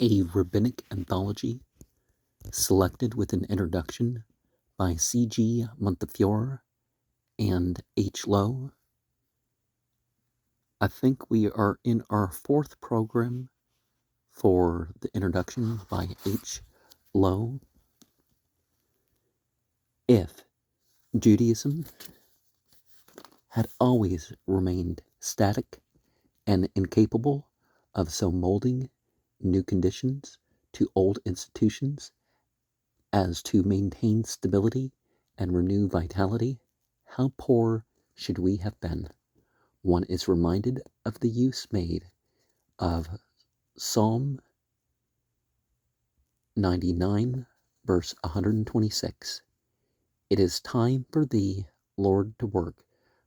A Rabbinic Anthology, selected with an introduction by C.G. Montefiore and H.Loewe. I think we are in our fourth program for the introduction by H.Loewe. If Judaism had always remained static and incapable of so molding new conditions to old institutions as to maintain stability and renew vitality, how poor should we have been? One is reminded of the use made of Psalm 99, verse 126. It is time for thee, Lord, to work,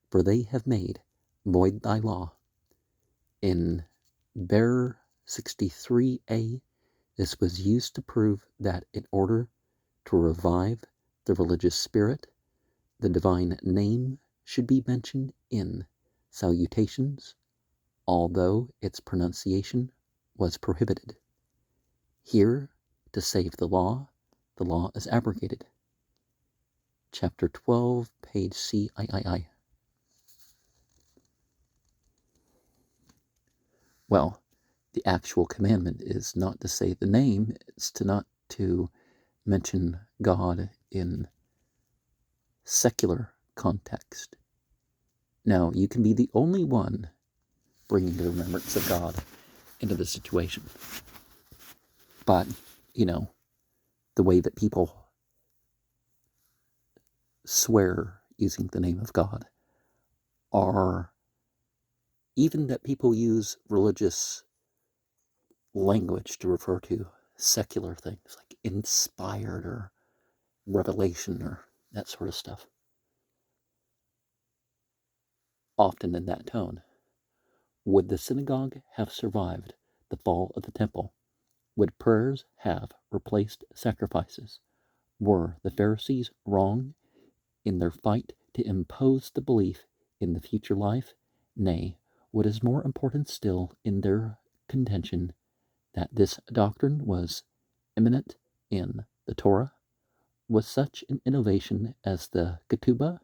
for they have made void thy law. In Bearer 63a, this was used to prove that in order to revive the religious spirit, the divine name should be mentioned in salutations, although its pronunciation was prohibited. Here, to save the law is abrogated. Chapter 12, page CIII. Well, the actual commandment is not to say the name, it's not to mention God in secular context. Now, you can be the only one bringing the remembrance of God into the situation. But, the way that people swear using the name of God, are even that people use religious language to refer to secular things like inspired or revelation or that sort of stuff, often in that tone. Would the synagogue have survived the fall of the temple? Would prayers have replaced sacrifices? Were the Pharisees wrong in their fight to impose the belief in the future life? Nay, what is more important still, in their contention that this doctrine was immanent in the Torah? Was such an innovation as the ketubah,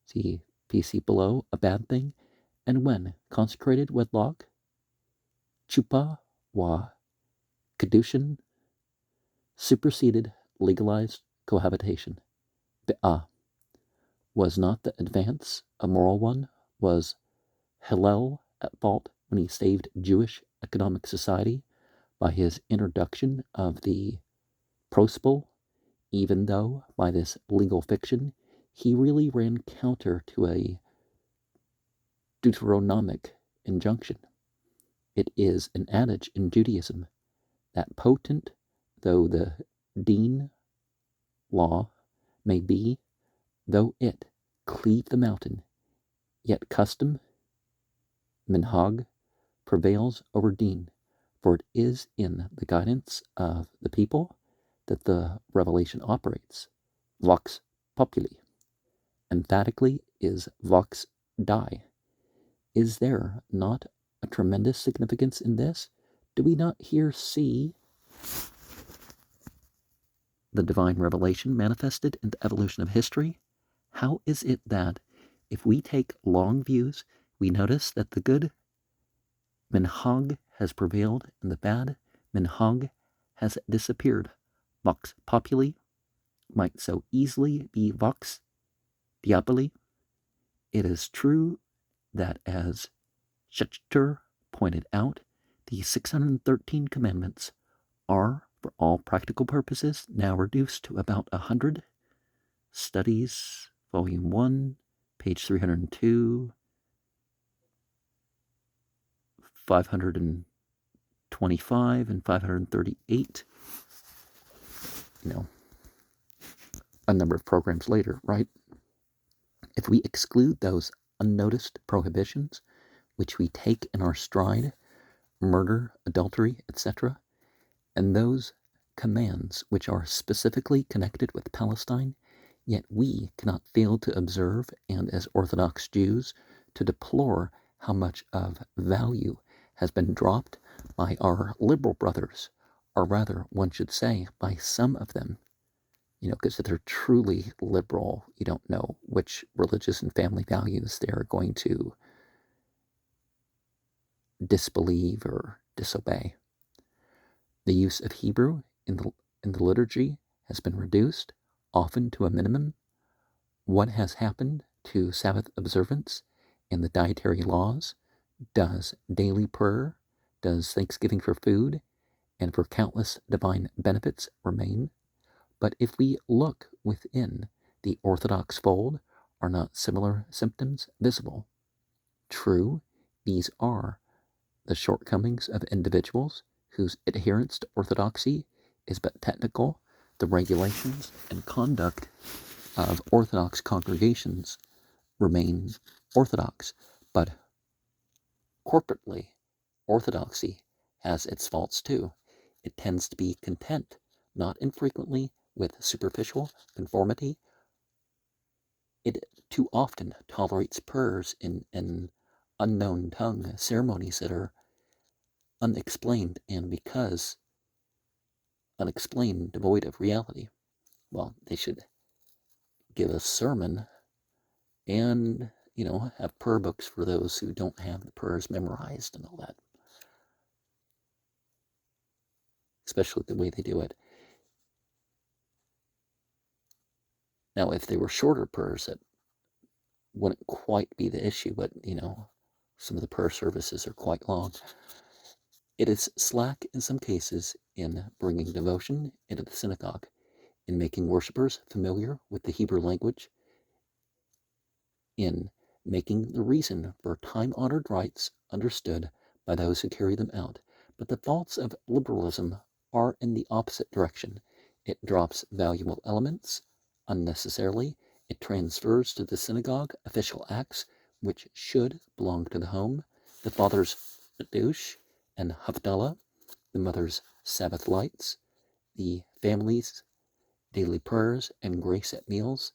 see PC below, a bad thing? And when consecrated wedlock, chuppah wa kedushin, superseded legalized cohabitation? Be'ah. Was not the advance a moral one? Was Hillel at fault when he saved Jewish economic society by his introduction of the prospal, even though by this legal fiction he really ran counter to a Deuteronomic injunction? It is an adage in Judaism that potent though the deen law may be, though it cleave the mountain, yet custom, minhag, prevails over deen, for it is in the guidance of the people that the revelation operates. Vox populi. Emphatically is vox Dei. Is there not a tremendous significance in this? Do we not here see the divine revelation manifested in the evolution of history? How is it that, if we take long views, we notice that the good minhag has prevailed and the bad minhag has disappeared? Vox populi might so easily be vox diaboli. It is true that, as Schechter pointed out, the 613 commandments are, for all practical purposes, now reduced to about 100. Studies, Volume 1, page 302, 525, and 538. A number of programs later, right? If we exclude those unnoticed prohibitions, which we take in our stride, murder, adultery, etc., and those commands which are specifically connected with Palestine, yet we cannot fail to observe, and as Orthodox Jews, to deplore how much of value has been dropped by our liberal brothers or rather, one should say, by some of them, because if they're truly liberal, you don't know which religious and family values they're going to disbelieve or disobey. The use of Hebrew in the liturgy has been reduced, often to a minimum. What has happened to Sabbath observance and the dietary laws? Does daily prayer, does thanksgiving for food, and for countless divine benefits remain? But if we look within the Orthodox fold, are not similar symptoms visible? True, these are the shortcomings of individuals whose adherence to orthodoxy is but technical. The regulations and conduct of Orthodox congregations remain orthodox, but corporately, orthodoxy has its faults too. It tends to be content, not infrequently, with superficial conformity. It too often tolerates prayers in an unknown tongue, ceremonies that are unexplained, and because unexplained, devoid of reality. Well, they should give a sermon and, have prayer books for those who don't have the prayers memorized and all that, especially the way they do it. Now, if they were shorter prayers, that wouldn't quite be the issue, but, some of the prayer services are quite long. It is slack in some cases in bringing devotion into the synagogue, in making worshipers familiar with the Hebrew language, in making the reason for time-honored rites understood by those who carry them out. But the faults of liberalism are in the opposite direction. It drops valuable elements unnecessarily. It transfers to the synagogue official acts which should belong to the home. The father's douche and Havdalah, the mother's Sabbath lights, the family's daily prayers and grace at meals,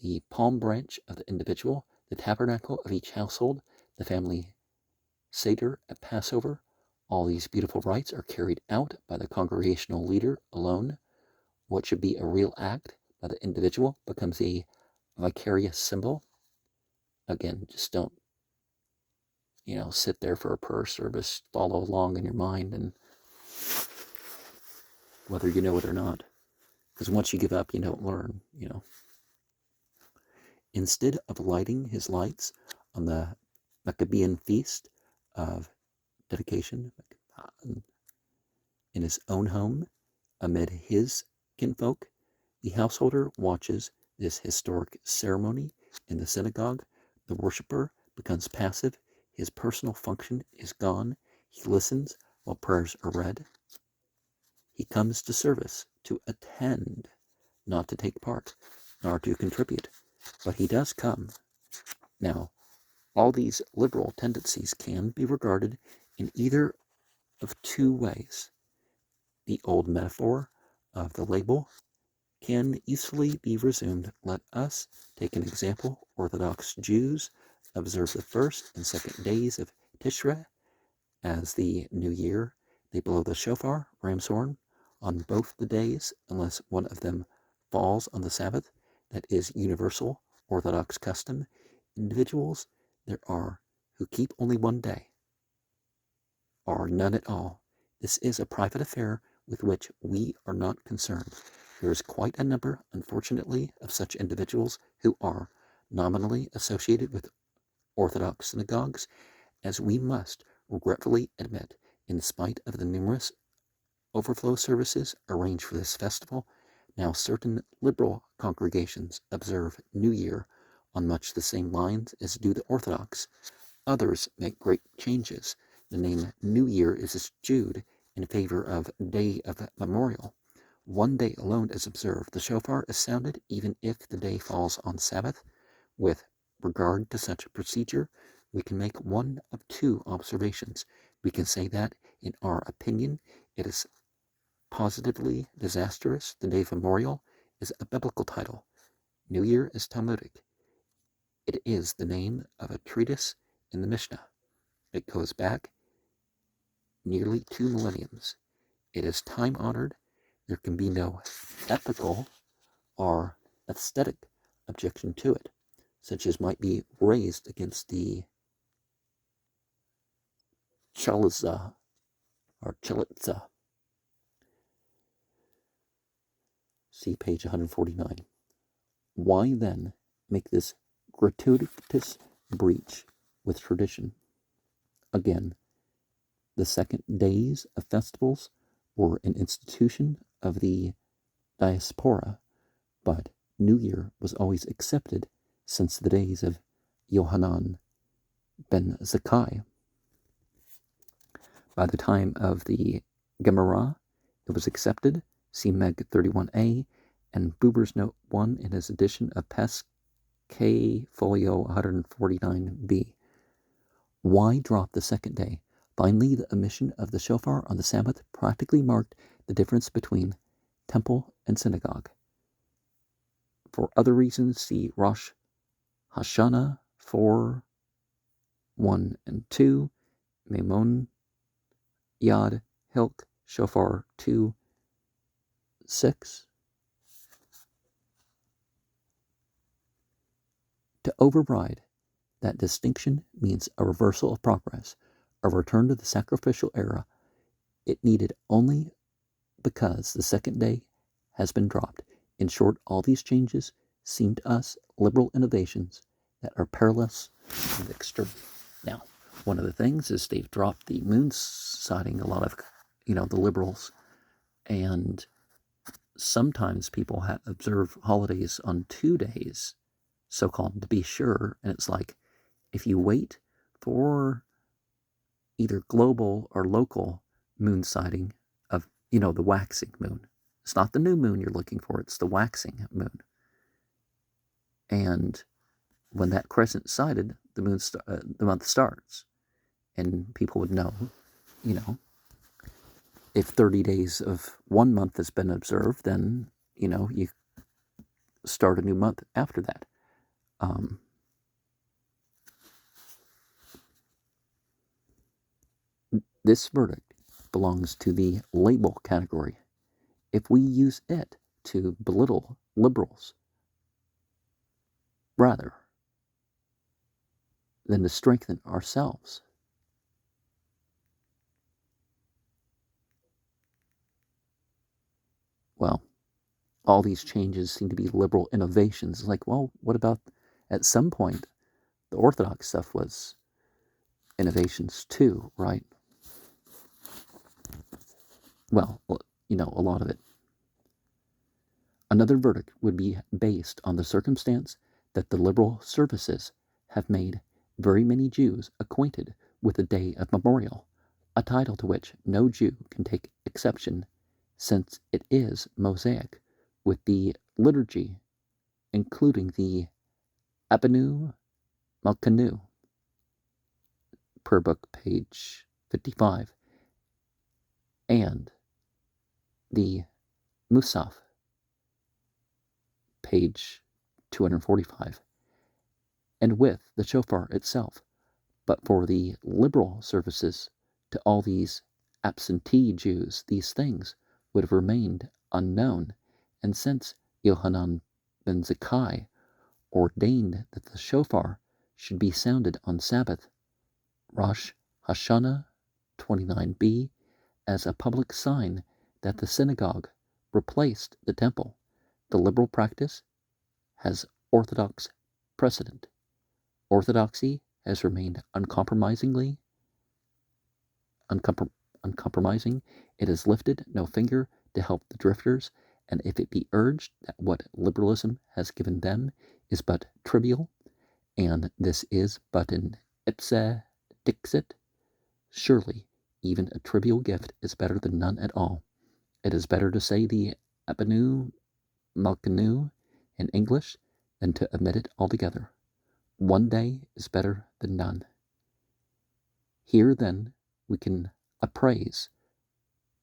the palm branch of the individual, the tabernacle of each household, the family Seder at Passover. All these beautiful rites are carried out by the congregational leader alone. What should be a real act by the individual becomes a vicarious symbol. Again, just don't, sit there for a prayer service, follow along in your mind, and whether you know it or not. Because once you give up, you don't learn, Instead of lighting his lights on the Maccabean feast of dedication in his own home amid his kinfolk, the householder watches this historic ceremony in the synagogue. The worshiper becomes passive. His personal function is gone. He listens while prayers are read. He comes to service to attend, not to take part, nor to contribute. But he does come. Now, all these liberal tendencies can be regarded in either of two ways. The old metaphor of the label can easily be resumed. Let us take an example. Orthodox Jews observe the first and second days of Tishrei as the new year. They blow the shofar, ram's horn, on both the days, unless one of them falls on the Sabbath. That is universal Orthodox custom. Individuals there are who keep only one day, or none at all. This is a private affair with which we are not concerned. There is quite a number, unfortunately, of such individuals who are nominally associated with Orthodox synagogues, as we must regretfully admit, in spite of the numerous overflow services arranged for this festival. Now certain liberal congregations observe New Year on much the same lines as do the Orthodox. Others make great changes. The name New Year is eschewed in favor of Day of Memorial. One day alone is observed. The shofar is sounded even if the day falls on Sabbath. With regard to such a procedure, we can make one of two observations. We can say that, in our opinion, it is positively disastrous. The Day of Memorial is a biblical title. New Year is Talmudic. It is the name of a treatise in the Mishnah. It goes back nearly 2 millenniums. It is time-honored. There can be no ethical or aesthetic objection to it, such as might be raised against the Chalitza or Chalitza. See page 149. Why then make this gratuitous breach with tradition? Again, the second days of festivals were an institution of the diaspora, but New Year was always accepted since the days of Yohanan ben Zakkai. By the time of the Gemara, it was accepted. See Meg 31a and Buber's Note 1 in his edition of Pesquet Folio 149b. Why drop the second day? Finally, the omission of the shofar on the Sabbath practically marked the difference between temple and synagogue. For other reasons, see Rosh Hashanah 4, 1 and 2, Maimon, Yad, Hilk, Shofar 2, 6. To override that distinction means a reversal of progress, a return to the sacrificial era. It needed only because the second day has been dropped. In short, all these changes seem to us liberal innovations that are perilous and extreme. Now, one of the things is they've dropped the moon sighting, a lot of, the liberals, and sometimes people observe holidays on 2 days, so-called, to be sure, and it's like, if you wait for either global or local moon sighting of, the waxing moon. It's not the new moon you're looking for, it's the waxing moon. And when that crescent sighted, the month starts. And people would know, if 30 days of one month has been observed, then, you start a new month after that. This verdict belongs to the label category. If we use it to belittle liberals rather than to strengthen ourselves, well, all these changes seem to be liberal innovations. Like, well, what about at some point the Orthodox stuff was innovations too, right? Well, a lot of it. Another verdict would be based on the circumstance that the liberal services have made very many Jews acquainted with the day of memorial, a title to which no Jew can take exception, since it is Mosaic, with the liturgy, including the Abenu Malkanu, per book, page 55, and the Musaf, page 245, and with the shofar itself. But for the liberal services to all these absentee Jews, these things would have remained unknown, and since Yohanan ben Zakkai ordained that the shofar should be sounded on Sabbath, Rosh Hashanah 29b, as a public sign that the synagogue replaced the temple, the liberal practice has orthodox precedent. Orthodoxy has remained uncompromising. It has lifted no finger to help the drifters, and if it be urged that what liberalism has given them is but trivial, and this is but an ipse dixit, surely even a trivial gift is better than none at all. It is better to say the Abenu Malkanu in English than to omit it altogether. One day is better than none. Here, then, we can appraise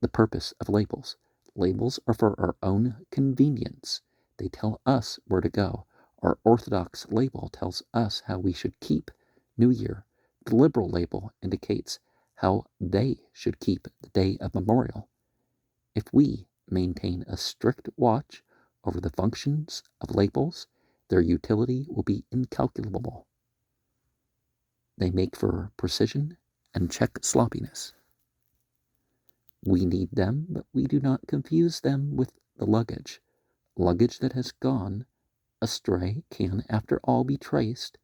the purpose of labels. Labels are for our own convenience. They tell us where to go. Our Orthodox label tells us how we should keep New Year. The liberal label indicates how they should keep the day of memorial. If we maintain a strict watch over the functions of labels, their utility will be incalculable. They make for precision and check sloppiness. We need them, but we do not confuse them with the luggage. Luggage that has gone astray can, after all, be traced,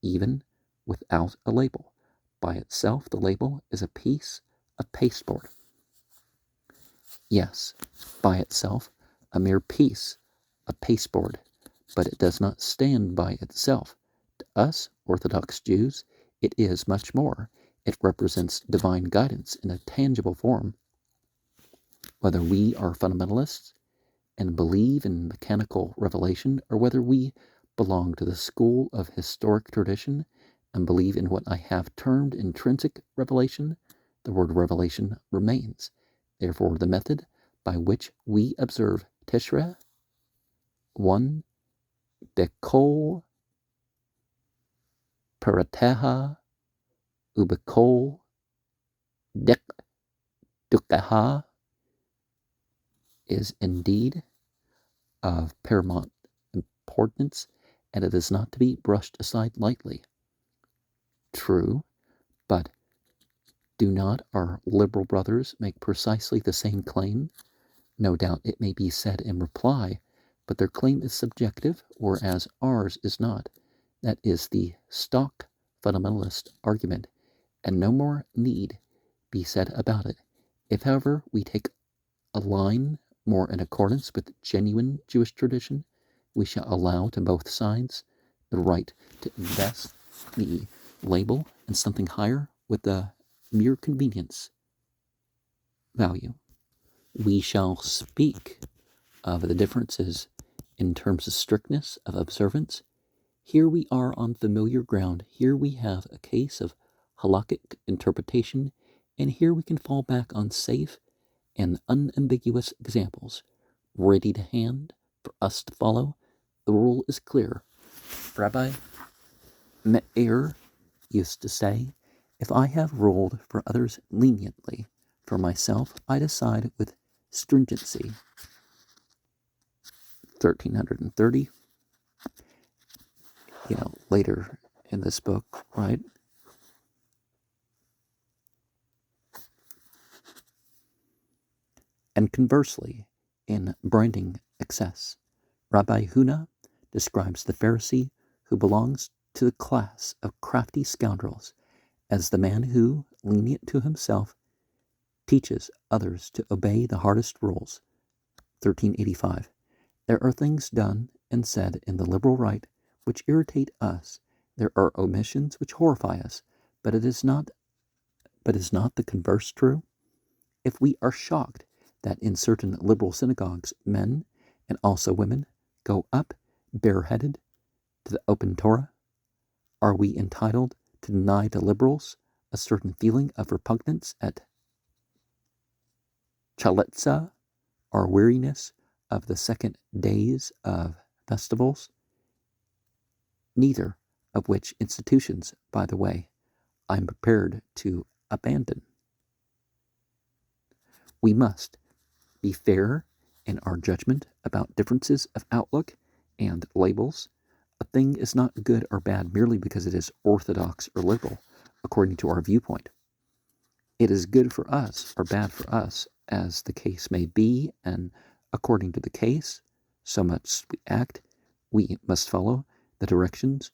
even without a label. By itself, the label is a piece of pasteboard. Yes, by itself, a mere piece of pasteboard, but it does not stand by itself. To us, Orthodox Jews, it is much more. It represents divine guidance in a tangible form. Whether we are fundamentalists and believe in mechanical revelation, or whether we belong to the school of historic tradition and believe in what I have termed intrinsic revelation, the word revelation remains. Therefore, the method by which we observe Tishre, 1 Bekol Parateha Ubekol Dek Dukaha, is indeed of paramount importance, and it is not to be brushed aside lightly. True, but do not our liberal brothers make precisely the same claim? No doubt it may be said in reply, but their claim is subjective, whereas ours is not. That is the stock fundamentalist argument, and no more need be said about it. If, however, we take a line more in accordance with genuine Jewish tradition, we shall allow to both sides the right to invest the label in something higher with the mere convenience value. We shall speak of the differences in terms of strictness of observance. Here we are on familiar ground. Here we have a case of halakhic interpretation, and here we can fall back on safe and unambiguous examples, ready to hand for us to follow. The rule is clear. Rabbi Meir used to say, if I have ruled for others leniently, for myself I decide with stringency. 1330. Later in this book, right? And conversely, in branding excess, Rabbi Huna describes the Pharisee who belongs to the class of crafty scoundrels as the man who, lenient to himself, teaches others to obey the hardest rules. 1385. There are things done and said in the liberal right which irritate us. There are omissions which horrify us, but is not the converse true? If we are shocked that in certain liberal synagogues men, and also women, go up bareheaded to the open Torah, are we entitled to deny to liberals a certain feeling of repugnance at chaletza, or weariness of the second days of festivals? Neither of which institutions, by the way, I am prepared to abandon. We must be fair in our judgment about differences of outlook and labels. A thing is not good or bad merely because it is orthodox or liberal, according to our viewpoint. It is good for us or bad for us, as the case may be, and according to the case, so much we act, we must follow the directions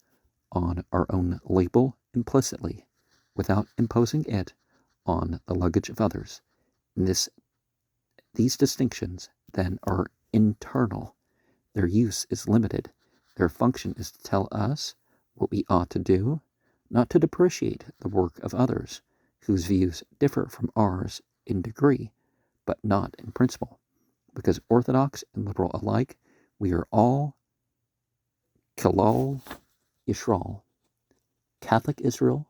on our own label implicitly, without imposing it on the luggage of others. These distinctions, then, are internal. Their use is limited. Their function is to tell us what we ought to do, not to depreciate the work of others, whose views differ from ours in degree, but not in principle. Because Orthodox and liberal alike, we are all Kalal Yisrael, Catholic Israel,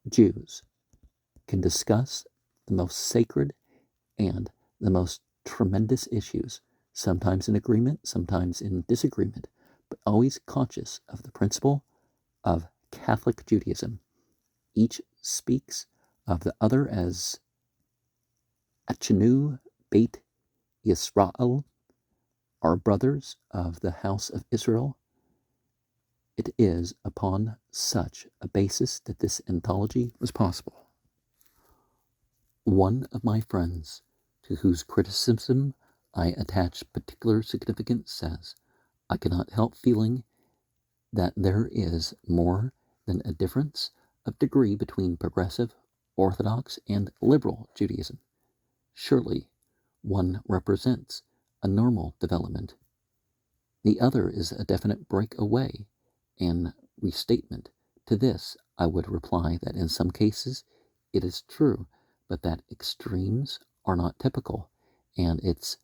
Jews, can discuss the most sacred and the most tremendous issues, sometimes in agreement, sometimes in disagreement, but always conscious of the principle of Catholic Judaism. Each speaks of the other as Achenu Beit Yisrael, our brothers of the house of Israel. It is upon such a basis that this anthology was possible. One of my friends, to whose criticism I attach particular significance, says, I cannot help feeling that there is more than a difference of degree between progressive, orthodox, and liberal Judaism. Surely one represents a normal development. The other is a definite breakaway and restatement. To this I would reply that in some cases it is true, but that extremes are not typical, and it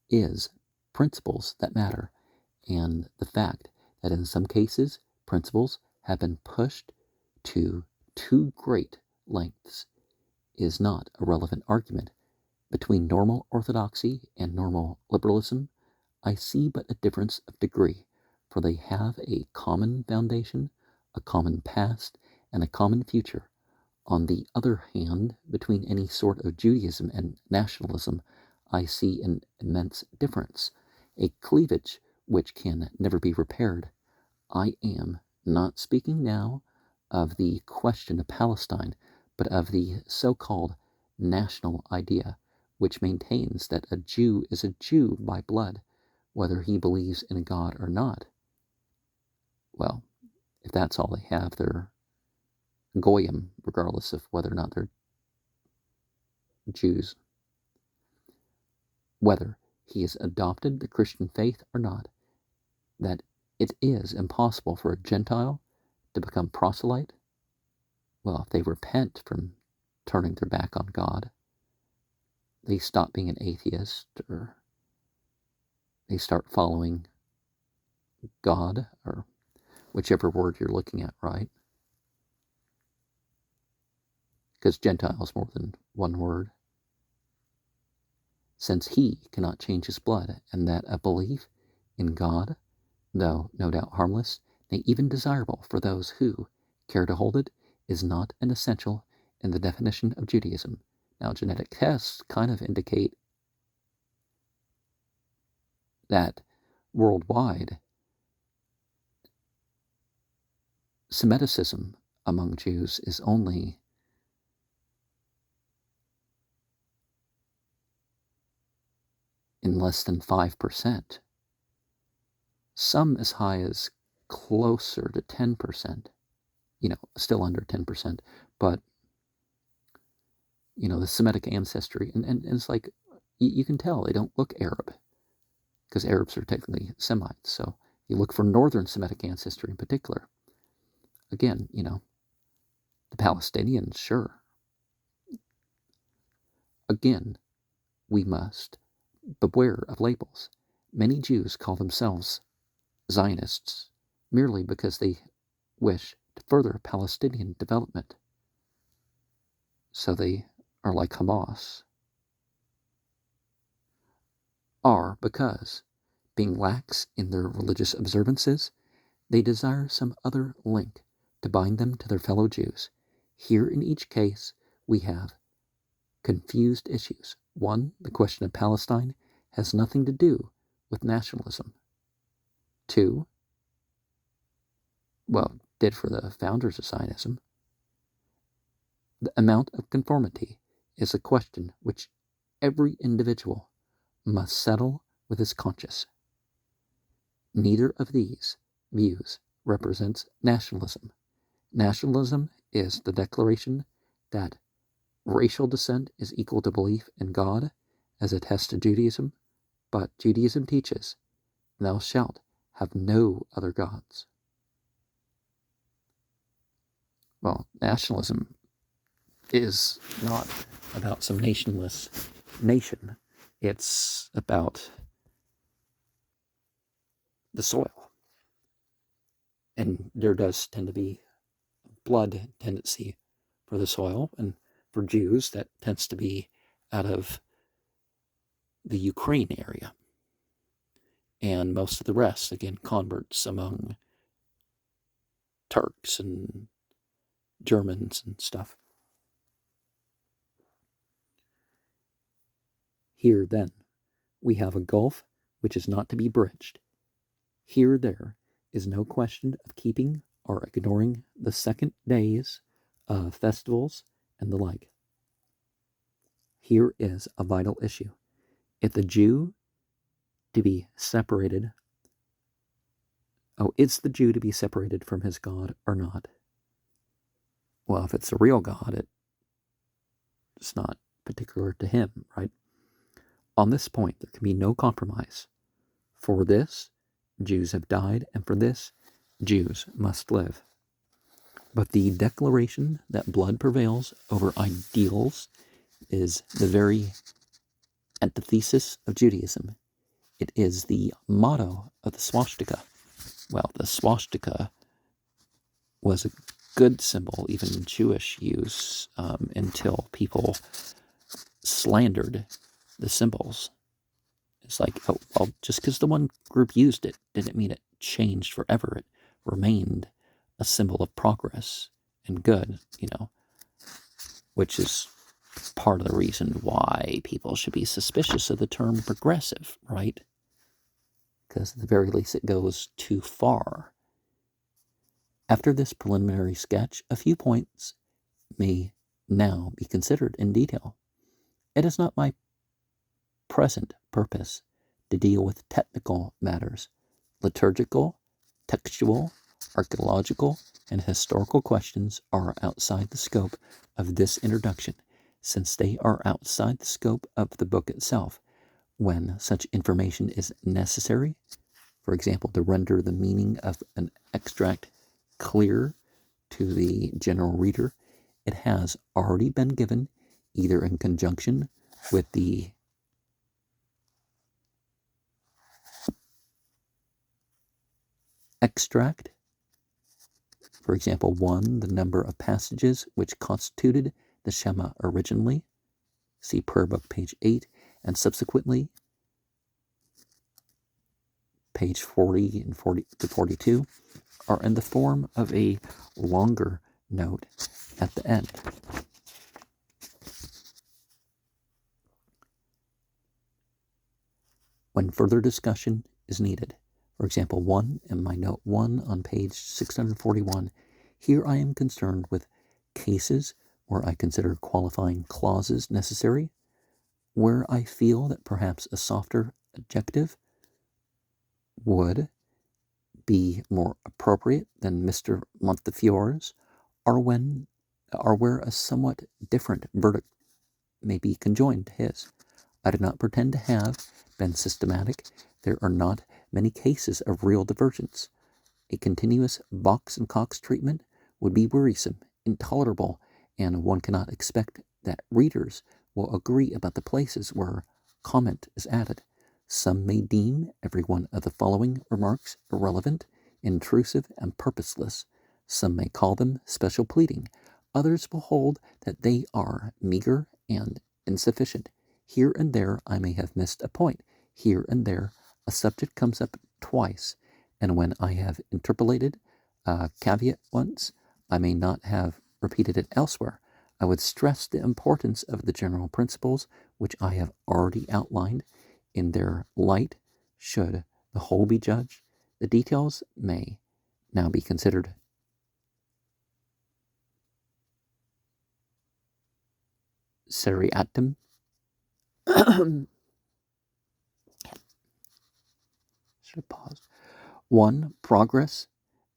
is principles that matter, and the fact that in some cases principles have been pushed to too great lengths is not a relevant argument. Between normal orthodoxy and normal liberalism, I see but a difference of degree, for they have a common foundation, a common past, and a common future. On the other hand, between any sort of Judaism and nationalism, I see an immense difference, a cleavage which can never be repaired. I am not speaking now of the question of Palestine, but of the so-called national idea, which maintains that a Jew is a Jew by blood, whether he believes in God or not. Well, if that's all they have, they're Goyim, regardless of whether or not they're Jews. Whether he has adopted the Christian faith or not, that it is impossible for a Gentile to become proselyte. Well, if they repent from turning their back on God, they stop being an atheist, or they start following God, or whichever word you're looking at, right? Because Gentile is more than one word. Since he cannot change his blood, and that a belief in God, though no doubt harmless, nay, even desirable for those who care to hold it, is not an essential in the definition of Judaism. Now, genetic tests kind of indicate that worldwide, Semiticism among Jews is only in less than 5%. Some as high as closer to 10%, still under 10%, but, the Semitic ancestry, and it's like, you can tell they don't look Arab, because Arabs are technically Semites, so you look for northern Semitic ancestry in particular. Again, the Palestinians, sure. Again, we must beware of labels. Many Jews call themselves Zionists merely because they wish to further Palestinian development. So they are like Hamas. Or because, being lax in their religious observances, they desire some other link to bind them to their fellow Jews. Here in each case, we have confused issues. One, the question of Palestine has nothing to do with nationalism. Two, well, did for the founders of Zionism. The amount of conformity is a question which every individual must settle with his conscience. Neither of these views represents nationalism. Nationalism is the declaration that racial descent is equal to belief in God as attests to Judaism, but Judaism teaches, thou shalt have no other gods. Well, nationalism is not about some nationless nation. It's about the soil. And there does tend to be blood tendency for the soil, and for Jews that tends to be out of the Ukraine area. And most of the rest, again, converts among Turks and Germans and stuff. Here, then, we have a gulf which is not to be bridged. Here there is no question of keeping or ignoring the second days of festivals and the like. Here is a vital issue. If the Jew to be separated, is the Jew to be separated from his God or not? Well, if it's a real God, it's not particular to him, right? On this point, there can be no compromise. For this, Jews have died, and for this, Jews must live. But the declaration that blood prevails over ideals is the very antithesis of Judaism. It is the motto of the swastika. Well, the swastika was a good symbol, even in Jewish use, until people slandered the symbols. It's like, well, just because the one group used it didn't mean it changed forever. It remained a symbol of progress and good, which is part of the reason why people should be suspicious of the term progressive, right? Because at the very least it goes too far. After this preliminary sketch, a few points may now be considered in detail. It is not my present purpose to deal with technical matters. Liturgical, textual, archaeological, and historical questions are outside the scope of this introduction, since they are outside the scope of the book itself. When such information is necessary, for example, to render the meaning of an extract clear to the general reader, it has already been given either in conjunction with the extract, for example, 1, the number of passages which constituted the Shema originally, see Prayer Book, page 8, and subsequently, page 40 and 40 to 42, are in the form of a longer note at the end. When further discussion is needed, for example, 1 in my note 1 on page 641, here I am concerned with cases where I consider qualifying clauses necessary, where I feel that perhaps a softer adjective would be more appropriate than Mr. Montefiore's, or where a somewhat different verdict may be conjoined to his. I do not pretend to have been systematic. There are not many cases of real divergence. A continuous Box and Cox treatment would be wearisome, intolerable, and one cannot expect that readers will agree about the places where comment is added. Some may deem every one of the following remarks irrelevant, intrusive, and purposeless. Some may call them special pleading. Others will hold that they are meager and insufficient. Here and there I may have missed a point. Here and there a subject comes up twice, and when I have interpolated a caveat once, I may not have repeated it elsewhere. I would stress the importance of the general principles which I have already outlined. In their light, should the whole be judged, the details may now be considered. Seriatim. Should have paused. 1. Progress,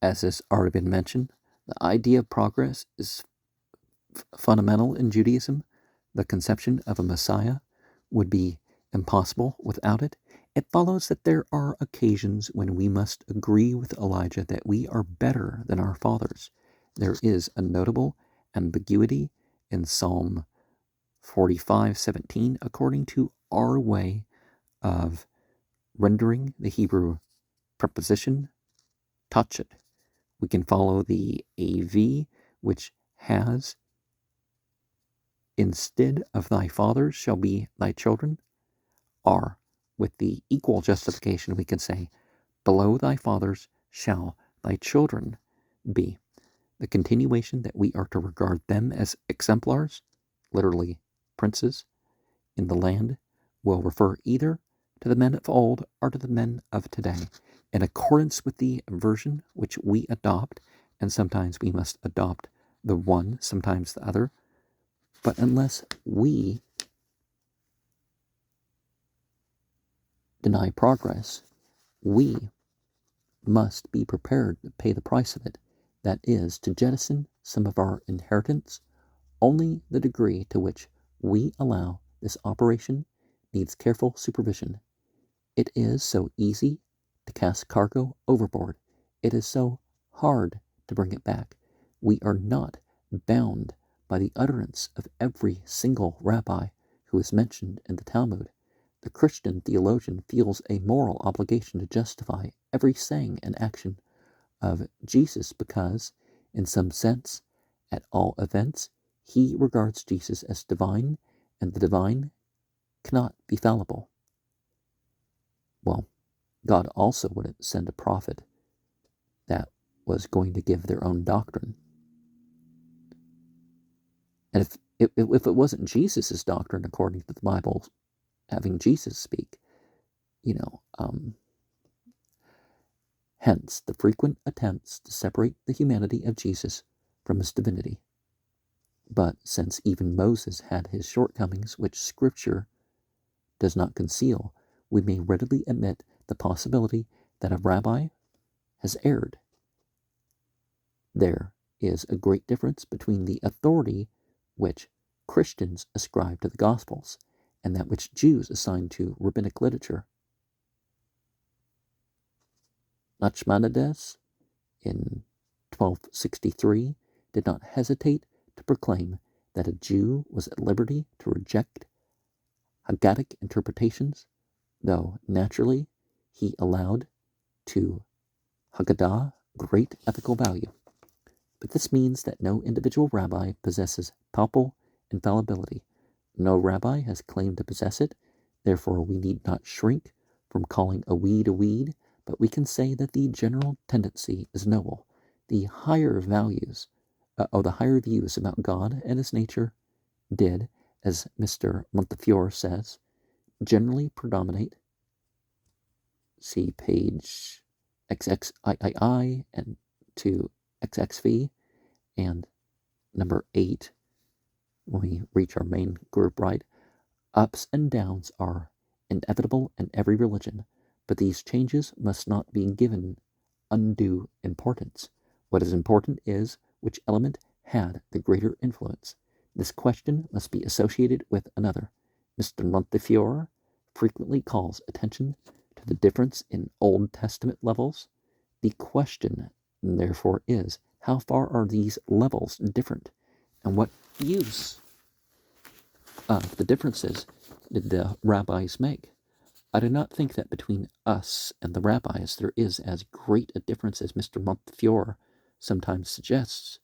as has already been mentioned. The idea of progress is fundamental in Judaism. The conception of a Messiah would be impossible without it. It follows that there are occasions when we must agree with Elijah that we are better than our fathers. There is a notable ambiguity in Psalm 45:17 according to our way of rendering the Hebrew preposition touch it. We can follow the AV, which has, instead of thy fathers shall be thy children, or with the equal justification we can say, below thy fathers shall thy children be. the continuation that we are to regard them as exemplars, literally princes, in the land, will refer either to the men of old or to the men of today, in accordance with the version which we adopt, and sometimes we must adopt the one, sometimes the other, but unless we deny progress, we must be prepared to pay the price of it, that is, to jettison some of our inheritance. Only the degree to which we allow this operation needs careful supervision. It is so easy to cast cargo overboard. It is so hard to bring it back. We are not bound by the utterance of every single rabbi who is mentioned in the Talmud. The Christian theologian feels a moral obligation to justify every saying and action of Jesus because, in some sense, at all events, he regards Jesus as divine, and the divine cannot be fallible. Well, God also wouldn't send a prophet that was going to give their own doctrine. And if it wasn't Jesus' doctrine, according to the Bible, having Jesus speak, hence the frequent attempts to separate the humanity of Jesus from his divinity. But since even Moses had his shortcomings, which Scripture does not conceal, we may readily admit the possibility that a rabbi has erred. There is a great difference between the authority which Christians ascribe to the Gospels and that which Jews assign to rabbinic literature. Nachmanides, in 1263, did not hesitate to proclaim that a Jew was at liberty to reject Haggadic interpretations, though naturally he allowed to Haggadah great ethical value. But this means that no individual rabbi possesses papal infallibility. No rabbi has claimed to possess it, therefore we need not shrink from calling a weed, but we can say that the general tendency is noble. The higher views about God and his nature did, as Mr. Montefiore says, generally predominate. See page XXIII and to XXV and number 8 when we reach our main group, right? Ups and downs are inevitable in every religion, but these changes must not be given undue importance. What is important is which element had the greater influence. This question must be associated with another. Mr. Montefiore frequently calls attention to the difference in Old Testament levels. The question, therefore, is how far are these levels different, and what use of the differences did the rabbis make? I do not think that between us and the rabbis there is as great a difference as Mr. Montefiore sometimes suggests.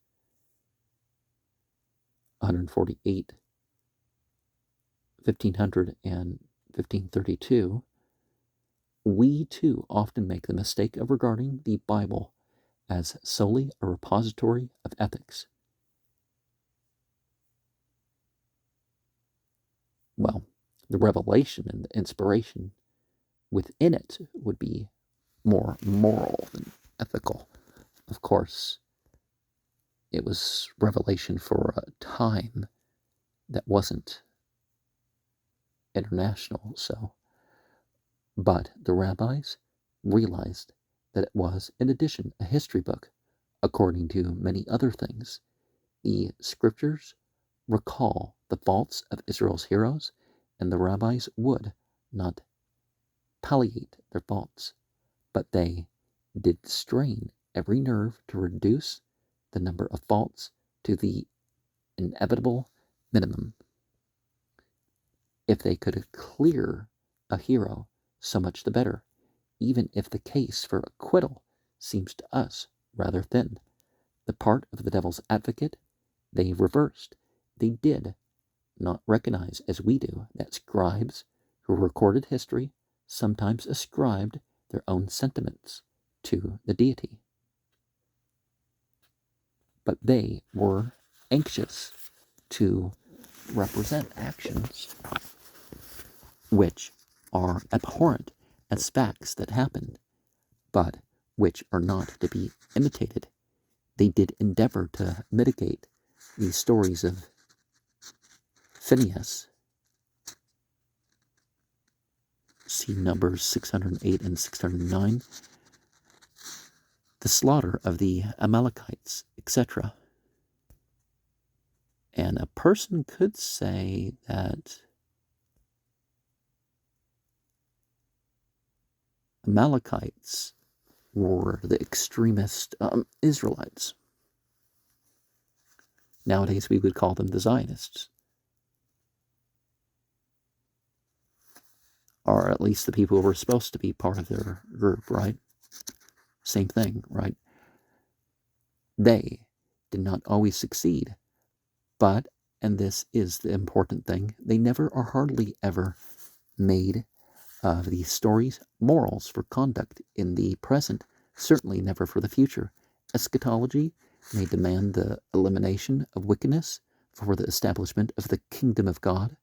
148, 1500, and 1532, we too often make the mistake of regarding the Bible as solely a repository of ethics. Well, the revelation and the inspiration within it would be more moral than ethical. Of course, it was revelation for a time that wasn't international, but the rabbis realized that it was, in addition, a history book, according to many other things. The scriptures recall the faults of Israel's heroes, and the rabbis would not palliate their faults, but they did strain every nerve to reduce the number of faults to the inevitable minimum. If they could clear a hero, so much the better, even if the case for acquittal seems to us rather thin. The part of the devil's advocate they reversed. They did not recognize, as we do, that scribes who recorded history sometimes ascribed their own sentiments to the deity. but they were anxious to represent actions which are abhorrent as facts that happened, but which are not to be imitated. They did endeavor to mitigate these stories of Phineas. See Numbers 608 and 609. The slaughter of the Amalekites, etc. And a person could say that Amalekites were the extremist Israelites. Nowadays we would call them the Zionists. Or at least the people who were supposed to be part of their group, right? Same thing, right? They did not always succeed, but, and this is the important thing, they never or hardly ever made of these stories morals for conduct in the present, certainly never for the future. Eschatology may demand the elimination of wickedness for the establishment of the kingdom of God,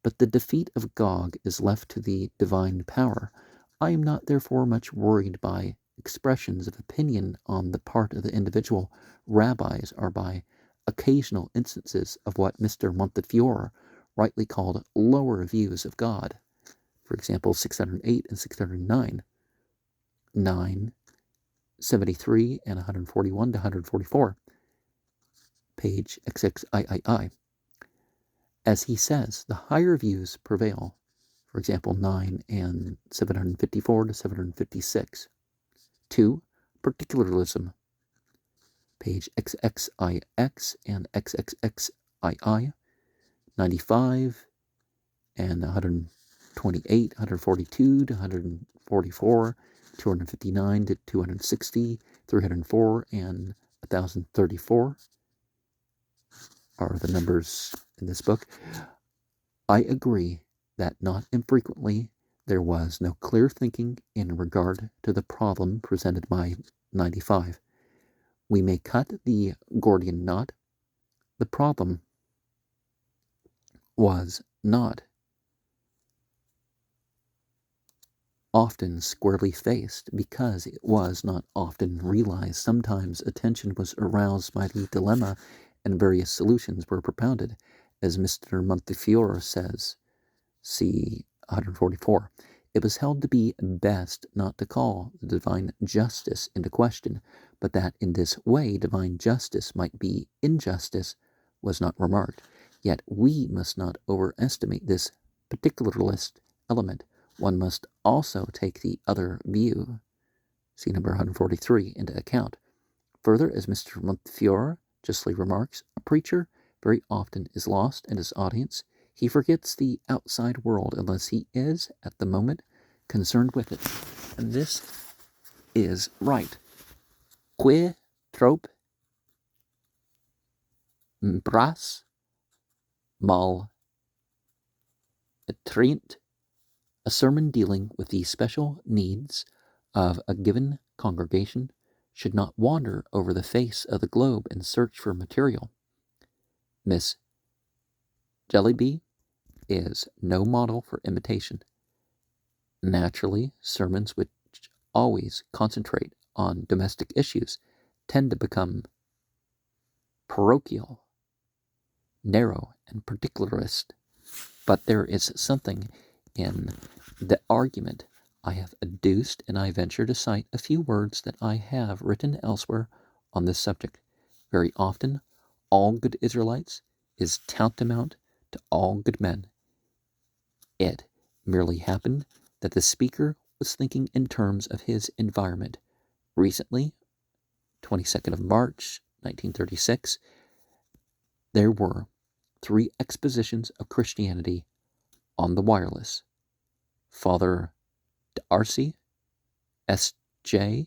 but the defeat of Gog is left to the divine power. I am not therefore much worried by expressions of opinion on the part of the individual rabbis or by occasional instances of what Mr. Montefiore rightly called lower views of God. For example, 608 and 609, 973 and 141 to 144, page XXIII. As he says, the higher views prevail. For example, 9 and 754 to 756. 2. Particularism, page XXIX and XXXII, 95 and 128, 142 to 144, 259 to 260, 304 and 1034 are the numbers in this book. I agree that not infrequently there was no clear thinking in regard to the problem presented by 95. We may cut the Gordian knot. The problem was not often squarely faced because it was not often realized. Sometimes attention was aroused by the dilemma and various solutions were propounded. As Mr. Montefiore says, see 144, it was held to be best not to call the divine justice into question, but that in this way divine justice might be injustice was not remarked. Yet we must not overestimate this particularist element. One must also take the other view, see number 143, into account. Further, as Mr. Montefiore justly remarks, a preacher very often is lost in his audience. He forgets the outside world unless he is, at the moment, concerned with it. And this is right. Que trop bras mal etrint. A sermon dealing with the special needs of a given congregation should not wander over the face of the globe in search for material. Miss Jellyby is no model for imitation. Naturally, sermons which always concentrate on domestic issues tend to become parochial, narrow, and particularist. But there is something in the argument I have adduced, and I venture to cite a few words that I have written elsewhere on this subject. Very often, all good Israelites is tantamount to all good men. It merely happened that the speaker was thinking in terms of his environment. Recently, 22nd of March, 1936, there were 3 expositions of Christianity on the wireless. Father D'Arcy, S.J.,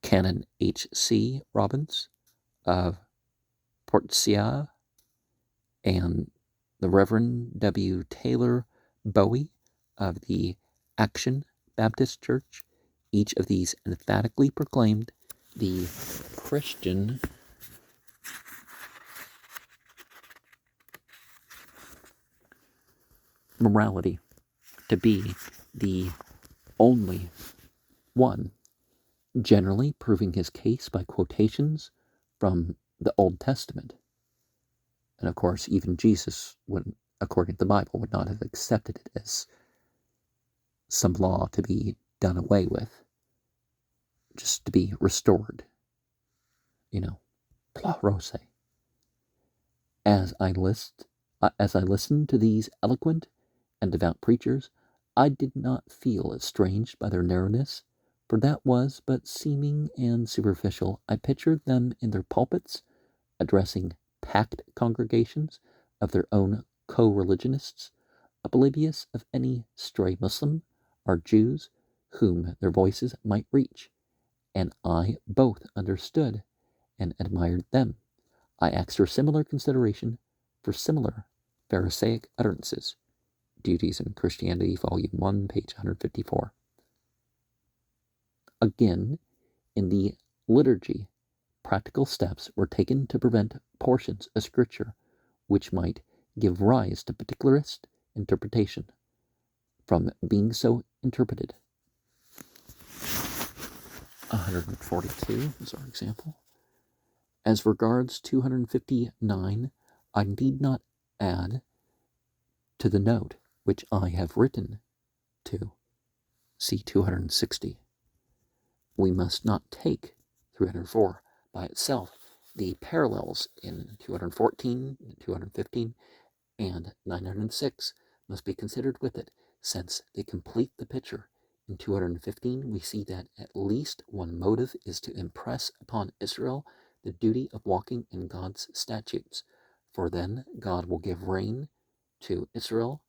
Canon H.C. Robbins of Portia, and the Reverend W. Taylor Bowie of the Action Baptist Church. Each of these emphatically proclaimed the Christian morality to be the only one, generally proving his case by quotations from the Old Testament. And of course, even Jesus, according to the Bible, would not have accepted it as some law to be done away with, just to be restored. Pla rose. As I listened to these eloquent and devout preachers, I did not feel estranged by their narrowness, for that was but seeming and superficial. I pictured them in their pulpits, addressing packed congregations of their own co-religionists, oblivious of any stray Muslim or Jews whom their voices might reach, and I both understood and admired them. I asked for similar consideration for similar Pharisaic utterances. Duties in Christianity, Volume 1, page 154. Again, in the liturgy, practical steps were taken to prevent portions of Scripture which might give rise to particularist interpretation from being so interpreted. 142 is our example. As regards 259, I need not add to the note which I have written to see 260. We must not take 304 by itself. The parallels in 214, 215, and 906 must be considered with it, since they complete the picture. In 215, we see that at least one motive is to impress upon Israel the duty of walking in God's statutes, for then God will give rain to Israel,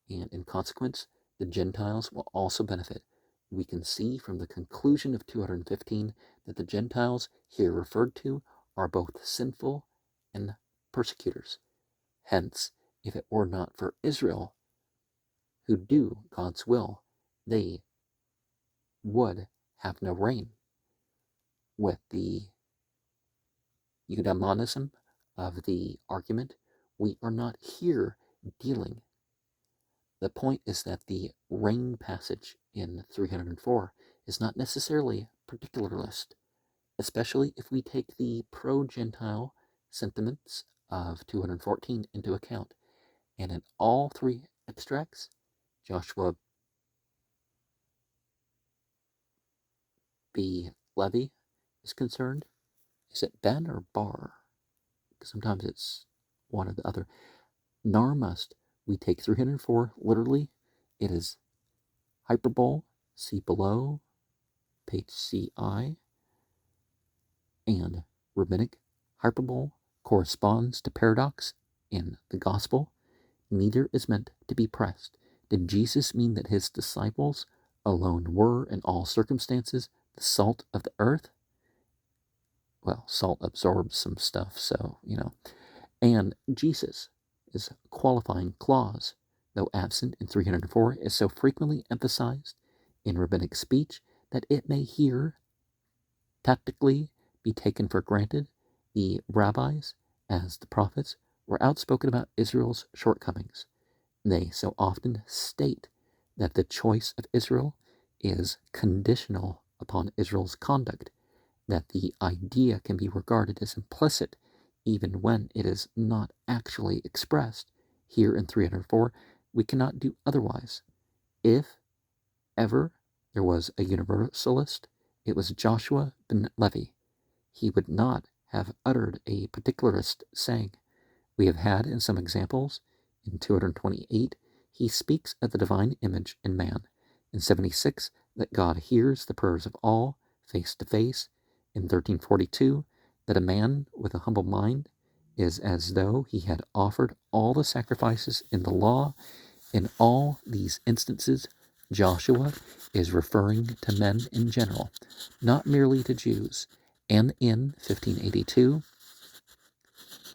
and in consequence, the Gentiles will also benefit. We can see from the conclusion of 215 that the Gentiles here referred to are both sinful and persecutors. Hence, if it were not for Israel, who do God's will, they would have no rain. With the eudaimonism of the argument, we are not here dealing. The point is that the rain passage in 304 is not necessarily particularist, especially if we take the pro-Gentile sentiments of 214 into account. And in all three extracts, Joshua B. Levy is concerned. Is it Ben or Bar? Because sometimes it's one or the other. Nor must we take 304 literally. It is hyperbole, see below, page CI, and rabbinic hyperbole corresponds to paradox in the gospel. Neither is meant to be pressed. Did Jesus mean that his disciples alone were, in all circumstances, the salt of the earth? Well, salt absorbs some stuff, so, And Jesus is a qualifying clause, though absent in 304, is so frequently emphasized in rabbinic speech that it may here tactically be taken for granted. The rabbis, as the prophets, were outspoken about Israel's shortcomings. They so often state that the choice of Israel is conditional upon Israel's conduct, that the idea can be regarded as implicit even when it is not actually expressed. Here in 304, we cannot do otherwise. If ever there was a universalist, it was Joshua ben Levi. He would not have uttered a particularist saying. We have had in some examples. In 228, he speaks of the divine image in man. In 76, that God hears the prayers of all face to face. In 1342, that a man with a humble mind is as though he had offered all the sacrifices in the law. In all these instances, Joshua is referring to men in general, not merely to Jews. And in 1582,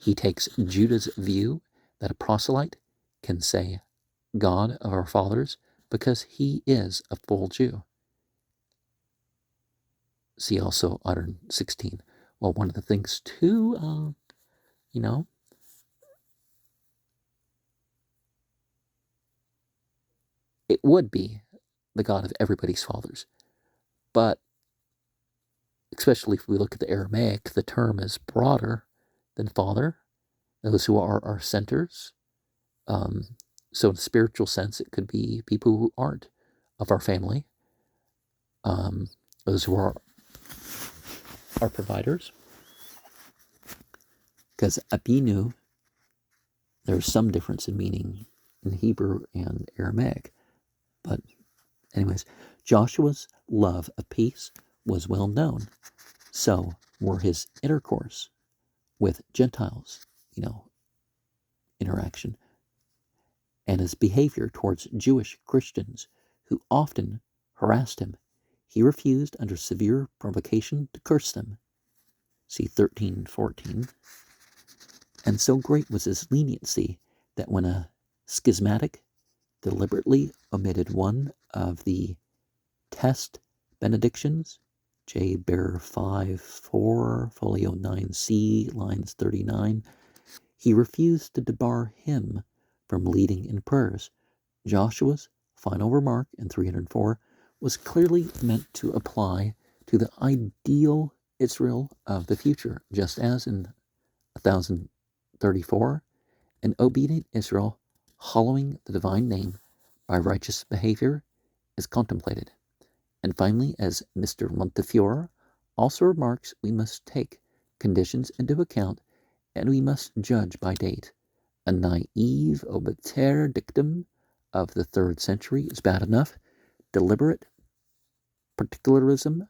he takes Judah's view that a proselyte can say, God of our fathers, because he is a full Jew. See also 116. Well, one of the things too, it would be the God of everybody's fathers. But especially if we look at the Aramaic, the term is broader than father. Those who are our centers. So in a spiritual sense, it could be people who aren't of our family. Those who are our providers. Because Abinu, there's some difference in meaning in Hebrew and Aramaic. But anyways, Joshua's love of peace was well known. So were his intercourse with Gentiles, interaction, and his behavior towards Jewish Christians who often harassed him. He refused under severe provocation to curse them. See 13:14. And so great was his leniency that when a schismatic deliberately omitted one of the test benedictions, J. Bear 5:4, folio 9c, lines 39, he refused to debar him from leading in prayers. Joshua's final remark in 304 was clearly meant to apply to the ideal Israel of the future, just as in 1034, an obedient Israel, hallowing the divine name by righteous behavior, is contemplated. And finally, as Mr. Montefiore also remarks, we must take conditions into account and we must judge by date. A naive obiter dictum of the 3rd century is bad enough. Deliberate particularism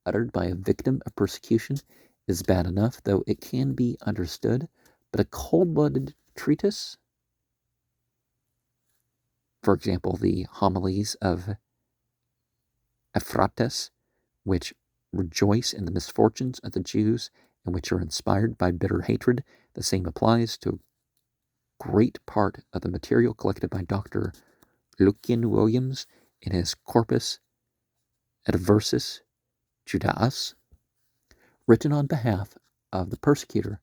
uttered by a victim of persecution is bad enough, though it can be understood. But a cold-blooded treatise, for example, the homilies of Ephraites, which rejoice in the misfortunes of the Jews and which are inspired by bitter hatred, the same applies to a great part of the material collected by Dr. Lucian Williams in his Corpus Adversus Judaeus, written on behalf of the persecutor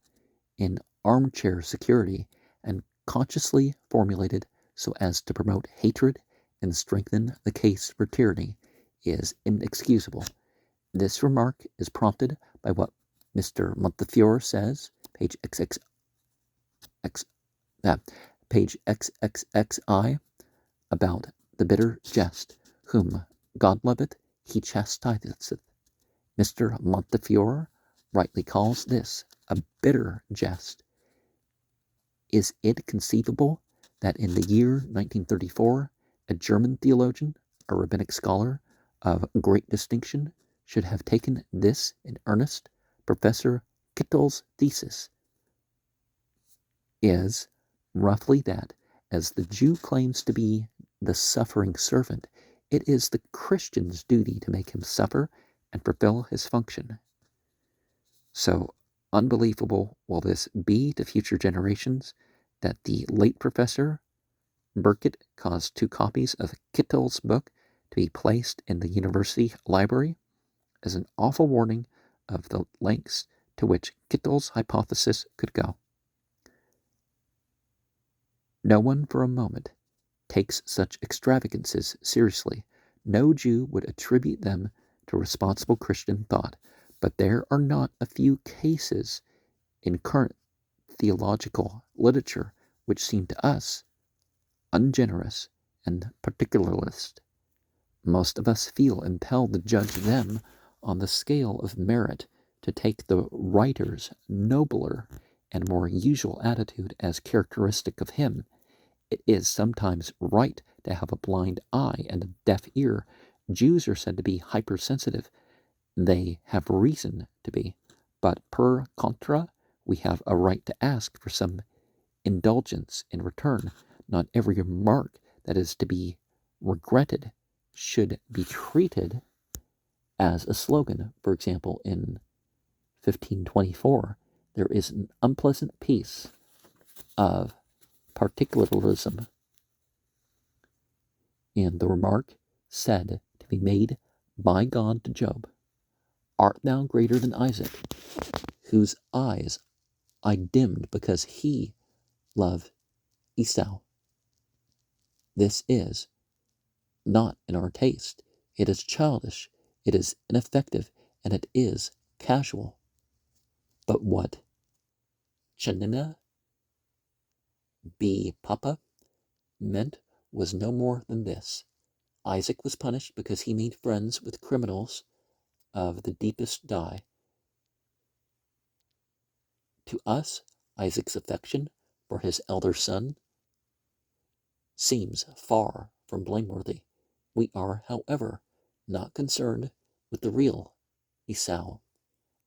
in armchair security and consciously formulated so as to promote hatred and strengthen the case for tyranny, is inexcusable. This remark is prompted by what Mr. Montefiore says, page XXXI, about the bitter jest, whom God loveth, he chastiseth. Mr. Montefiore rightly calls this a bitter jest. Is it conceivable that in the year 1934, a German theologian, a rabbinic scholar of great distinction, should have taken this in earnest? Professor Kittel's thesis is roughly that, as the Jew claims to be the suffering servant, it is the Christian's duty to make him suffer and fulfill his function. So unbelievable will this be to future generations that the late Professor Burkitt caused 2 copies of Kittel's book to be placed in the university library as an awful warning of the lengths to which Kittel's hypothesis could go. No one for a moment takes such extravagances seriously. No Jew would attribute them to responsible Christian thought, but there are not a few cases in current theological literature which seem to us ungenerous and particularist. Most of us feel impelled to judge them on the scale of merit, to take the writer's nobler and more usual attitude as characteristic of him. It is sometimes right to have a blind eye and a deaf ear. Jews are said to be hypersensitive. They have reason to be. But per contra, we have a right to ask for some indulgence in return. Not every remark that is to be regretted should be treated as a slogan. For example, in 1524, there is an unpleasant piece of particularism in the remark said to be made by God to Job. Art thou greater than Isaac, whose eyes I dimmed because he loved Esau? This is not in our taste. It is childish, it is ineffective, and it is casual. But what Chanina B. Papa meant was no more than this. Isaac was punished because he made friends with criminals of the deepest dye. To us, Isaac's affection for his elder son seems far from blameworthy. We are, however, not concerned with the real Esau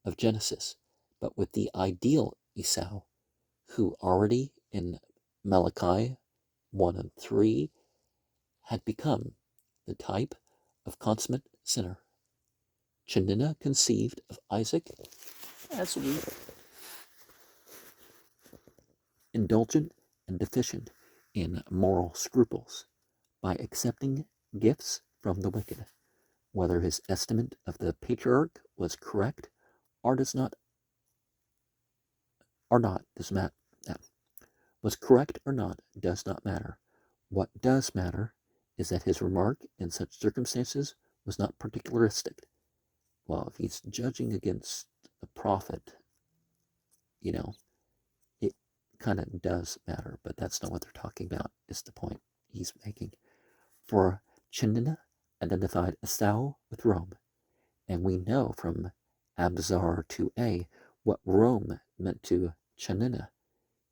of Genesis, but with the ideal Esau, who already in Malachi 1 and 3 had become the type of consummate sinner. Chanina conceived of Isaac as weak, indulgent, and deficient in moral scruples by accepting gifts from the wicked. Whether his estimate of the patriarch was correct or does not was correct or not does not matter. What does matter is that his remark in such circumstances was not particularistic. Well, if he's judging against the prophet, it kind of does matter, but that's not what they're talking about, is the point he's making. For Chanina identified Esau with Rome, and we know from Abzar 2a what Rome meant to Chanina.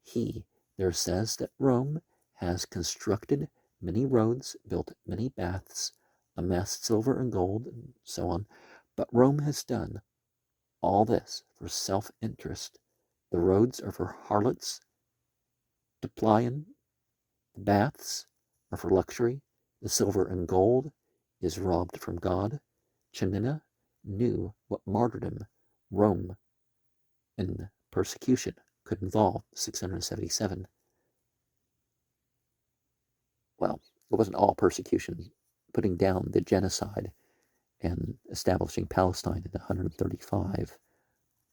He there says that Rome has constructed many roads, built many baths, amassed silver and gold, and so on. But Rome has done all this for self-interest. The roads are for harlots to ply in, the baths are for luxury, the silver and gold is robbed from God. Chanina knew what martyrdom, Rome, and persecution could involve. 677. Well, it wasn't all persecution. Putting down the genocide and establishing Palestine in 135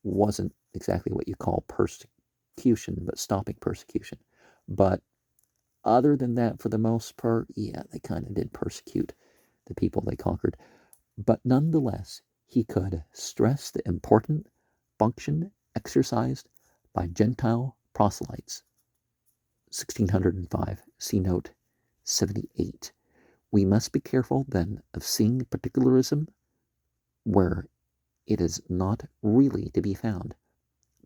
wasn't exactly what you call persecution, but stopping persecution. But other than that, for the most part, yeah, they kind of did persecute the people they conquered. But nonetheless, he could stress the important function exercised by Gentile proselytes. 1605, see note 78. We must be careful then of seeing particularism where it is not really to be found.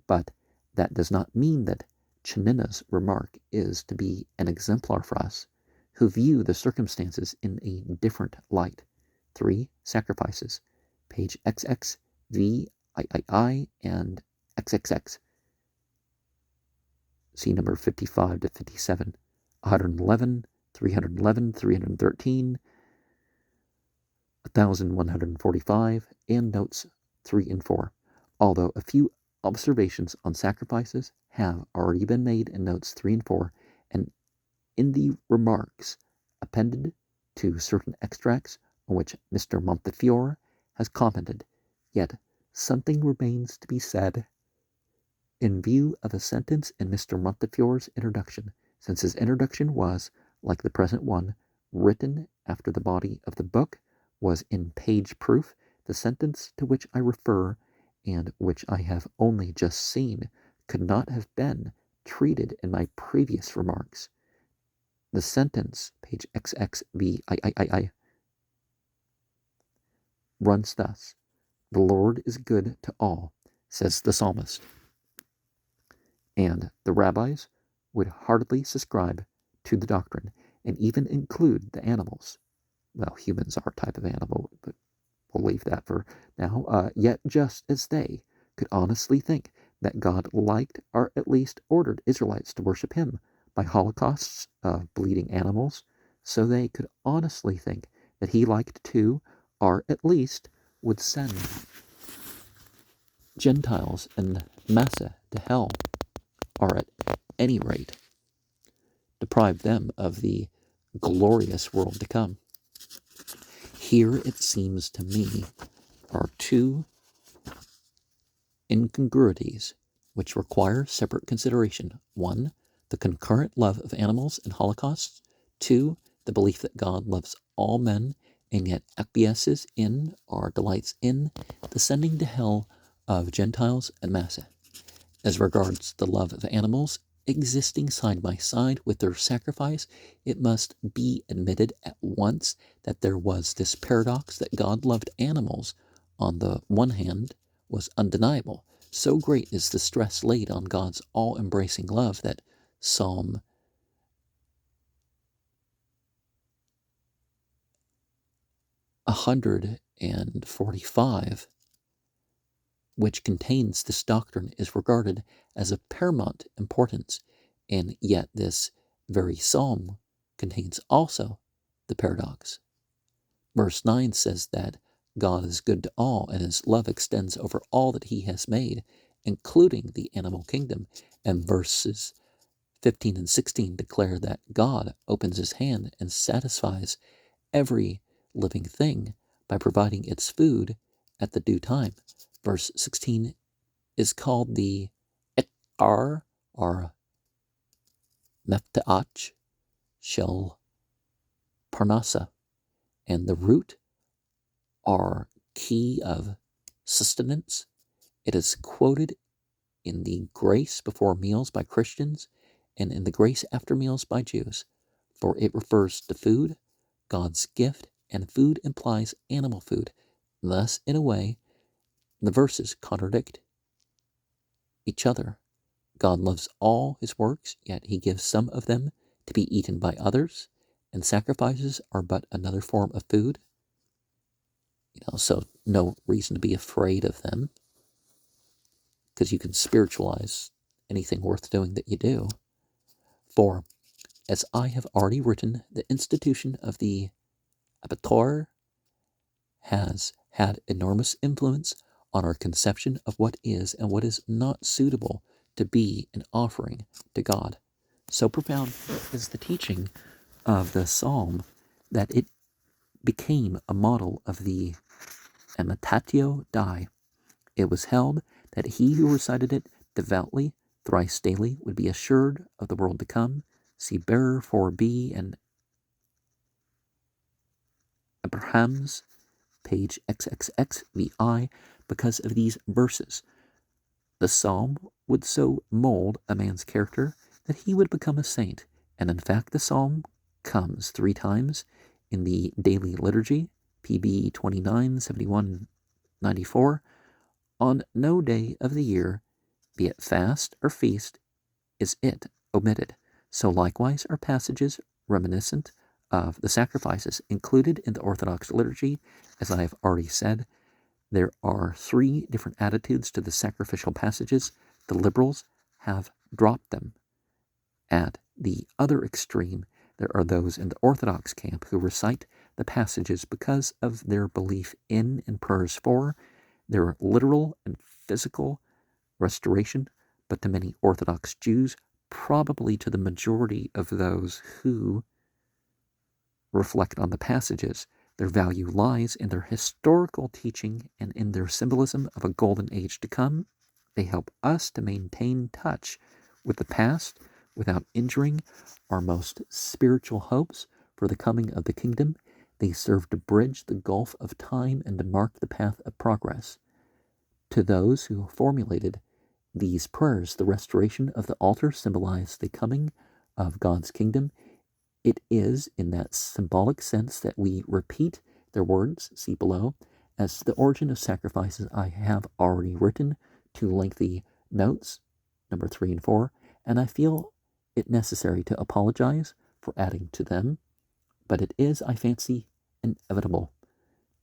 But that does not mean that Chanina's remark is to be an exemplar for us, who view the circumstances in a different light. 3. Sacrifices, page XX, VIII, and XXX. See number 55 to 57, 111, 311, 313, 1145, and notes 3 and 4. Although a few observations on sacrifices have already been made in notes 3 and 4, and in the remarks appended to certain extracts on which Mr. Montefiore has commented, yet something remains to be said in view of a sentence in Mr. Montefiore's introduction, since his introduction was, like the present one, written after the body of the book was in page proof. The sentence to which I refer, and which I have only just seen, could not have been treated in my previous remarks. The sentence, page XXVIII, runs thus: "The Lord is good to all," says the psalmist. And the rabbis would heartily subscribe to the doctrine, and even include the animals. Well, humans are a type of animal, but we'll leave that for now. Yet just as they could honestly think that God liked, or at least ordered, Israelites to worship him by holocausts of bleeding animals, so they could honestly think that he liked to, or at least would send Gentiles and Massa to hell, or at any rate deprive them of the glorious world to come. Here, it seems to me, are two incongruities which require separate consideration. 1. The concurrent love of animals and holocausts. 2. The belief that God loves all men and yet acquiesces in or delights in the sending to hell of Gentiles and Massa. As regards the love of animals existing side by side with their sacrifice, it must be admitted at once that there was this paradox that God loved animals on the one hand was undeniable. So great is the stress laid on God's all-embracing love that Psalm 145, which contains this doctrine, is regarded as of paramount importance, and yet this very psalm contains also the paradox. Verse 9 says that God is good to all, and his love extends over all that he has made, including the animal kingdom. And verses 15 and 16 declare that God opens his hand and satisfies every living thing by providing its food at the due time. Verse 16 is called the Ekar, or Meptaach Shel Parnasa, and the root are key of sustenance. It is quoted in the grace before meals by Christians and in the grace after meals by Jews, for it refers to food, God's gift, and food implies animal food. Thus, in a way, the verses contradict each other. God loves all his works, yet he gives some of them to be eaten by others, and sacrifices are but another form of food. So no reason to be afraid of them, because you can spiritualize anything worth doing that you do. For, as I have already written, the institution of the abattoir has had enormous influence on our conception of what is and what is not suitable to be an offering to God. So profound is the teaching of the psalm that it became a model of the imitatio Dei. It was held that he who recited it devoutly thrice daily would be assured of the world to come. See bearer 4b and Abraham's page XXXVI. Because of these verses, the psalm would so mold a man's character that he would become a saint. And in fact, the psalm comes 3 times in the daily liturgy, PB 29, 71, 94. On no day of the year, be it fast or feast, is it omitted. So likewise are passages reminiscent of the sacrifices included in the Orthodox liturgy. As I have already said, there are 3 different attitudes to the sacrificial passages. The liberals have dropped them. At the other extreme, there are those in the Orthodox camp who recite the passages because of their belief in and prayers for their literal and physical restoration. But to many Orthodox Jews, probably to the majority of those who reflect on the passages, their value lies in their historical teaching and in their symbolism of a golden age to come. They help us to maintain touch with the past without injuring our most spiritual hopes for the coming of the kingdom. They serve to bridge the gulf of time and to mark the path of progress. To those who formulated these prayers, the restoration of the altar symbolized the coming of God's kingdom. It is in that symbolic sense that we repeat their words, see below. As to the origin of sacrifices, I have already written 2 lengthy notes, number 3 and 4, and I feel it necessary to apologize for adding to them, but it is, I fancy, inevitable.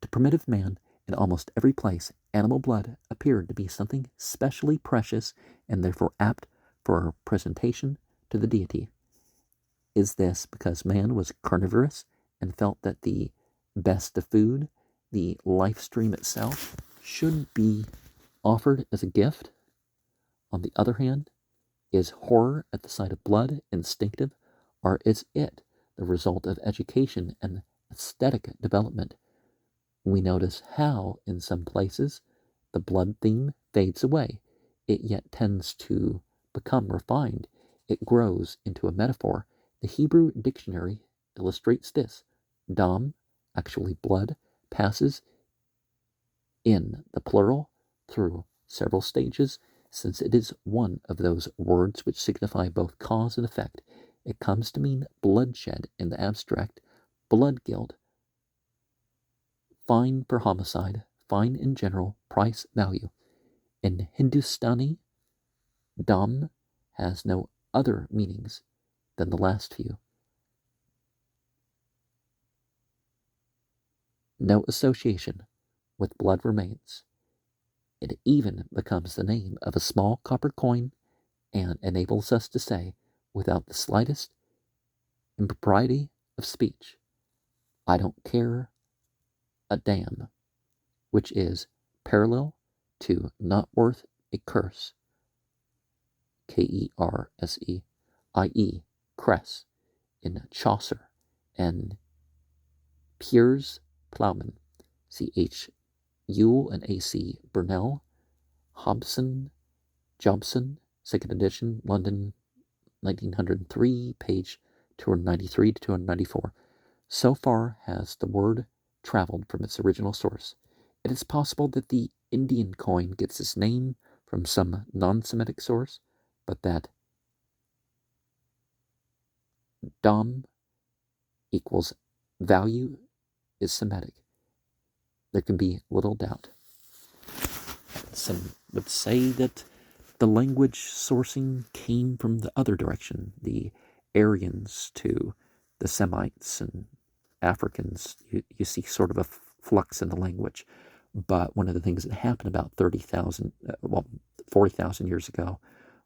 To primitive man, in almost every place, animal blood appeared to be something specially precious and therefore apt for presentation to the deity. Is this because man was carnivorous and felt that the best of food, the life stream itself, should be offered as a gift? On the other hand, is horror at the sight of blood instinctive, or is it the result of education and aesthetic development? We notice how, in some places, the blood theme fades away. It yet tends to become refined. It grows into a metaphor. The Hebrew dictionary illustrates this. Dam, actually blood, passes in the plural through several stages, since it is one of those words which signify both cause and effect. It comes to mean bloodshed in the abstract, blood guilt, fine per homicide, fine in general, price, value. In Hindustani, dam has no other meanings than the last few. No association with blood remains. It even becomes the name of a small copper coin and enables us to say, without the slightest impropriety of speech, I don't care a damn, which is parallel to not worth a curse, Kerse, i.e., cress, in Chaucer, and Piers Plowman, Ch. Yule and A.C. Burnell, Jobson, 2nd edition, London, 1903, page 293 to 294. So far has the word traveled from its original source. It is possible that the Indian coin gets its name from some non-Semitic source, but that dam equals value is Semitic. There can be little doubt. Some would say that the language sourcing came from the other direction, the Aryans to the Semites and Africans. You see sort of a flux in the language. But one of the things that happened about 40,000 years ago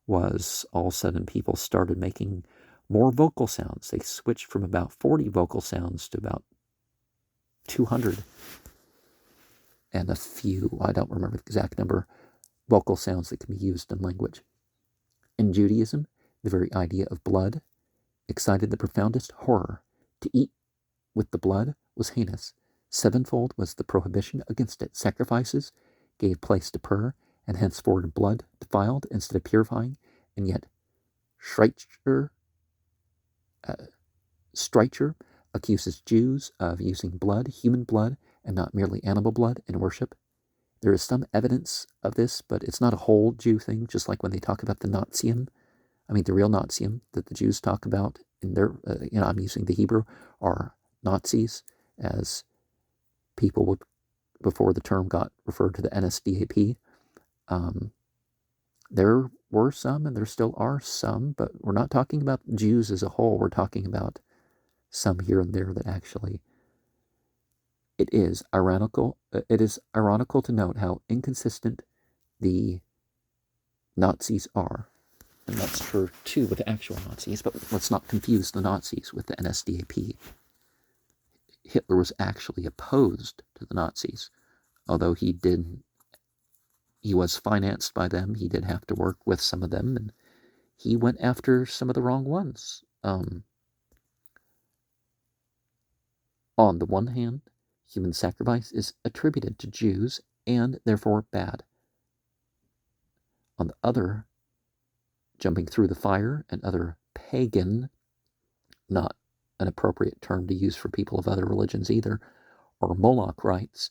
was all of a sudden people started making more vocal sounds. They switched from about 40 vocal sounds to about 200 and a few, I don't remember the exact number, vocal sounds that can be used in language. In Judaism, the very idea of blood excited the profoundest horror. To eat with the blood was heinous. Sevenfold was the prohibition against it. Sacrifices gave place to pur, and henceforward blood defiled instead of purifying, and yet Streicher accuses Jews of using blood, human blood, and not merely animal blood in worship. There is some evidence of this, but it's not a whole Jew thing, just like when they talk about the Nazium. The real Nazium that the Jews talk about in their, I'm using the Hebrew, are Nazis, as people would, before the term got referred to the NSDAP. There were some, and there still are some, but we're not talking about Jews as a whole. We're talking about some here and there that actually. It is ironical to note how inconsistent the Nazis are. And that's true too with the actual Nazis, but let's not confuse the Nazis with the NSDAP. Hitler was actually opposed to the Nazis, although he was financed by them. He did have to work with some of them, and he went after some of the wrong ones. On the one hand, human sacrifice is attributed to Jews and therefore bad. On the other, jumping through the fire and other pagan, not an appropriate term to use for people of other religions either, or Moloch rites,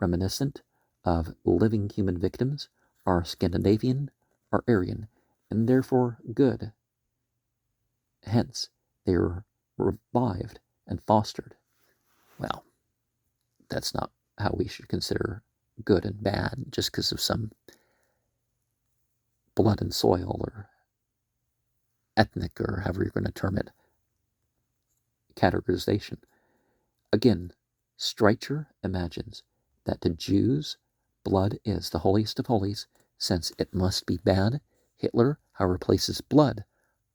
reminiscent of living human victims, are Scandinavian or Aryan, and therefore good. Hence, they are revived and fostered. Well, that's not how we should consider good and bad just because of some blood and soil or ethnic, or however you're going to term it, categorization. Again, Streicher imagines that to Jews, blood is the holiest of holies, since it must be bad. Hitler, however, places blood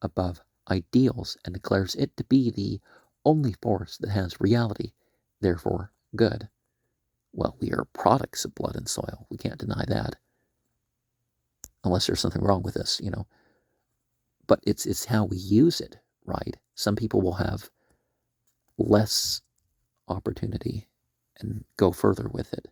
above ideals and declares it to be the only force that has reality, therefore good. Well, we are products of blood and soil. We can't deny that. Unless there's something wrong with us, But it's how we use it, right? Some people will have less opportunity and go further with it.